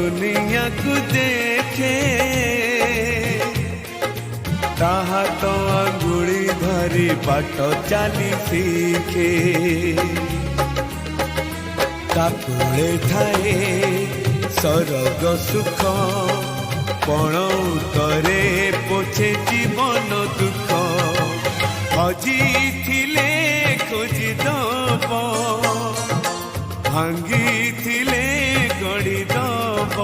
दुनिया को देखे ताहा तो अंगुली धरी बाट चली शिखे ताकुले थाए सरग सुख पण उतरे पोछे जीवन दुख हजी थिले खोजी दब भांगी थिले गड़ी दब